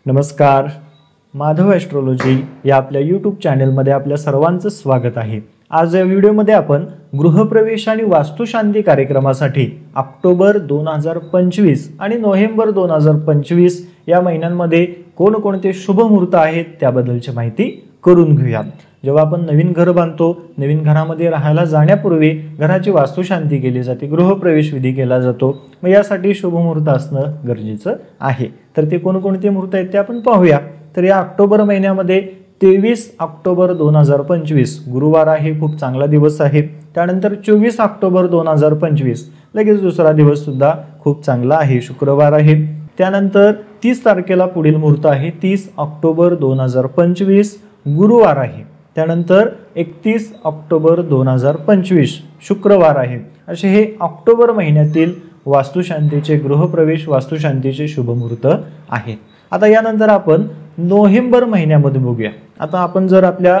नमस्कार, माधव ॲस्ट्रोलॉजी या आपल्या यूट्यूब चॅनलमध्ये आपल्या सर्वांचं स्वागत आहे। आज या व्हिडिओमध्ये आपण गृहप्रवेश आणि वास्तुशांती कार्यक्रमासाठी ऑक्टोबर 2025 आणि नोव्हेंबर 2025 या महिन्यांमध्ये कोणकोणते शुभ मुहूर्त आहेत त्याबद्दलची माहिती करून घेऊया। जेव्हा आपण नवीन घर बांधतो, नवीन घरामध्ये राहायला जाण्यापूर्वी घराची वास्तुशांती केली जाते, गृहप्रवेश विधी केला जातो। मग यासाठी शुभ मुहूर्त असणं गरजेचं आहे। तर ते कोणकोणते मुहूर्त आहेत ते आपण पाहूया। तर या ऑक्टोबर महिन्यामध्ये 23 ऑक्टोबर 2025 गुरुवार आहे, खूप चांगला दिवस आहे। त्यानंतर 24 ऑक्टोबर 2025 लगेच दुसरा दिवस सुद्धा खूप चांगला आहे, शुक्रवार आहे। त्यानंतर 30 तारखेला पुढील मुहूर्त आहे, 30 ऑक्टोबर 2025 गुरुवार आहे। त्यानंतर 31 ऑक्टोबर 2025 शुक्रवार आहे। असे हे ऑक्टोबर महिन्यातील वास्तुशांतीचे गृहप्रवेश वास्तुशांतीचे शुभ मुहूर्त आहेत। आता यानंतर आपण नोव्हेंबर महिन्यामध्ये बघूया। आता आपण जर आपल्या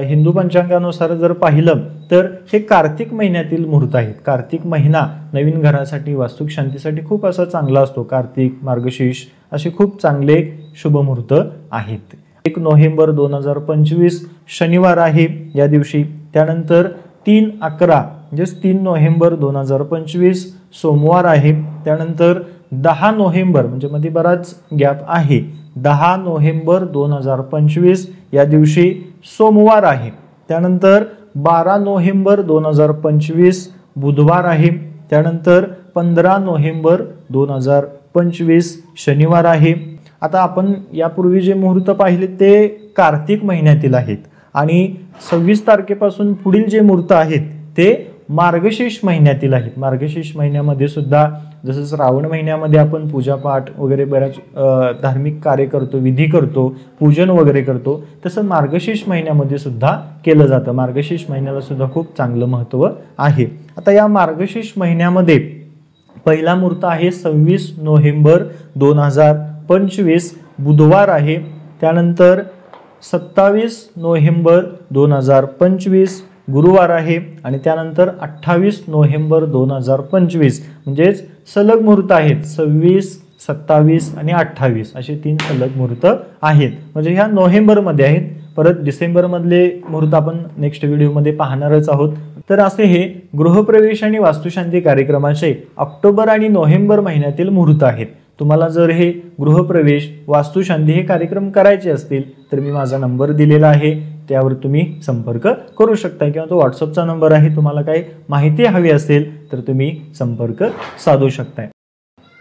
हिंदू पंचांगानुसार जर पाहिलं तर हे कार्तिक महिन्यातील मुहूर्त आहेत। कार्तिक महिना नवीन घरासाठी वास्तुशांतीसाठी खूप असा चांगला असतो। कार्तिक, मार्गशीर्ष असे खूप चांगले शुभ मुहूर्त आहेत। 1 नोव्हेंबर 2025 शनिवार आहे या दिवशी। त्यानंतर 3/11 म्हणजे 3 नोव्हेंबर 2025 सोमवार आहे। त्यानंतर 10 नोव्हेंबर म्हणजे मध्ये बराच गॅप आहे, 10 नोव्हेंबर 2025 या दिवशी सोमवार आहे। त्यानंतर 12 नोव्हेंबर 2025 बुधवार आहे। त्यानंतर 15 नोव्हेंबर 2025 शनिवार आहे। आता आपण यापूर्वी जे मुहूर्त पाहिले ते कार्तिक महिन्यातील आहेत आणि 26 तारखेपासून पुढील जे मुहूर्त आहेत ते मार्गशीर्ष महिन्यातील आहेत। मार्गशीर्ष महिन्यामध्ये सुद्धा जसं श्रावण महिन्यामध्ये आपण पूजापाठ वगैरे बऱ्याच धार्मिक कार्य करतो, विधी करतो, पूजन वगैरे करतो, तसं मार्गशीर्ष महिन्यामध्ये सुद्धा केलं जातं। मार्गशीर्ष महिन्याला सुद्धा खूप चांगलं महत्त्व आहे। आता या मार्गशीर्ष महिन्यामध्ये पहिला मुहूर्त आहे 26 नोव्हेंबर 2025 बुधवार आहे। त्यानंतर 27 नोव्हेंबर 2025 गुरुवार आहे आणि त्यानंतर 28 नोव्हेंबर 2025 म्हणजेच सलग मुहूर्त आहेत। 26, 27 आणि 28 असे 3 सलग मुहूर्त आहेत। म्हणजे ह्या नोव्हेंबरमध्ये आहेत। परत डिसेंबरमधले मुहूर्त आपण नेक्स्ट व्हिडिओमध्ये पाहणारच आहोत। तर असे हे गृहप्रवेश आणि वास्तुशांती कार्यक्रमाचे ऑक्टोबर आणि नोव्हेंबर महिन्यातील मुहूर्त आहेत। तुम्हाला जर हे गृहप्रवेश वास्तुशांती हे कार्यक्रम करायचे असतील तर मी माझा नंबर दिलेला आहे, त्यावर तुम्ही संपर्क करू शकता किंवा तो व्हॉट्सअपचा नंबर आहे। तुम्हाला काही माहिती हवी असेल तर तुम्ही संपर्क साधू शकता।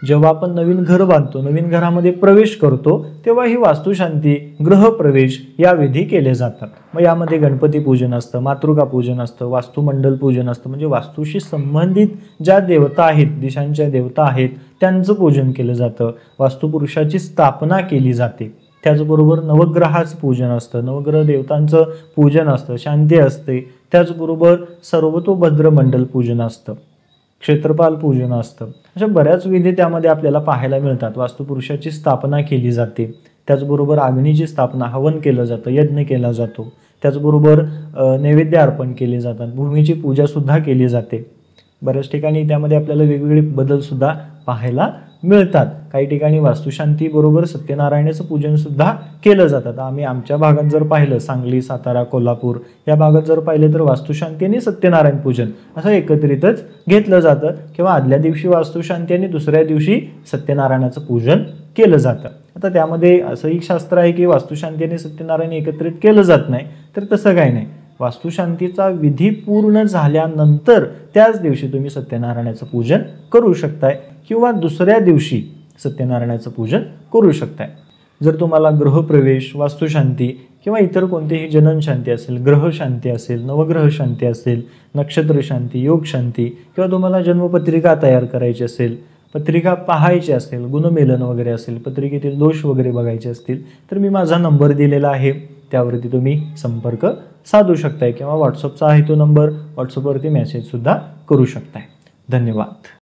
जेव्हा आपण नवीन घर बांधतो, नवीन घरामध्ये प्रवेश करतो, तेव्हा ही वास्तुशांती गृहप्रवेश या विधी केले जातात। मग यामध्ये गणपती पूजन असतं, मातृका पूजन असतं, वास्तुमंडल पूजन असतं, म्हणजे वास्तूशी संबंधित ज्या देवता आहेत, दिशांच्या देवता आहेत त्यांचं पूजन केलं जातं। वास्तुपुरुषाची स्थापना केली जाते। त्याचबरोबर नवग्रहाचं पूजन असतं, नवग्रह देवतांचं पूजन असतं, शांती असते। त्याचबरोबर सर्वतोभद्र मंडल पूजन असतं, क्षेत्रपाल पूजन असतं। अशा बऱ्याच विधी त्यामध्ये आपल्याला पाहायला मिळतात। वास्तुपुरुषाची स्थापना केली जाते, त्याचबरोबर अग्नीची स्थापना, हवन केलं जातं, यज्ञ केला जातो, त्याचबरोबर नैवेद्य अर्पण केले जातात, भूमीची पूजा सुद्धा केली जाते। बऱ्याच ठिकाणी त्यामध्ये आपल्याला वेगवेगळे बदल सुद्धा पाहायला मिळतात। काही ठिकाणी वास्तुशांती बरोबर सत्यनारायणाचं पूजन सुद्धा केलं जातं। आम्ही आमच्या भागात जर पाहिलं, सांगली, सातारा, कोल्हापूर या भागात जर पाहिलं तर वास्तुशांती आणि सत्यनारायण पूजन असं एकत्रितच घेतलं जातं किंवा आदल्या दिवशी वास्तुशांती आणि दुसऱ्या दिवशी सत्यनारायणाचं पूजन केलं जातं। आता त्यामध्ये असंही शास्त्र आहे की वास्तुशांती आणि सत्यनारायण एकत्रित केलं जात नाही, तर तसं काही नाही। वास्तुशांतीचा विधी पूर्ण झाल्यानंतर त्याच दिवशी तुम्ही सत्यनारायणाचं पूजन करू शकताय किंवा दुसऱ्या दिवशी सत्यनारायणाचं पूजन करू शकताय। जर तुम्हाला गृहप्रवेश, वास्तुशांती किंवा इतर कोणतीही जनन शांती असेल, ग्रह शांती असेल, नवग्रह शांती असेल, नक्षत्र शांती, योग शांती किंवा तुम्हाला जन्मपत्रिका तयार करायची असेल, पत्रिका पाहायची असेल, गुणमेलन वगैरे असेल, पत्रिकेतील दोष वगैरे बघायचे असतील तर मी माझा नंबर दिलेला आहे, त्यावरती तुम्ही संपर्क साधू शकताय किंवा व्हॉट्सअपचा आहे तो नंबर, व्हॉट्सअपवरती मेसेज सुद्धा करू शकताय। धन्यवाद।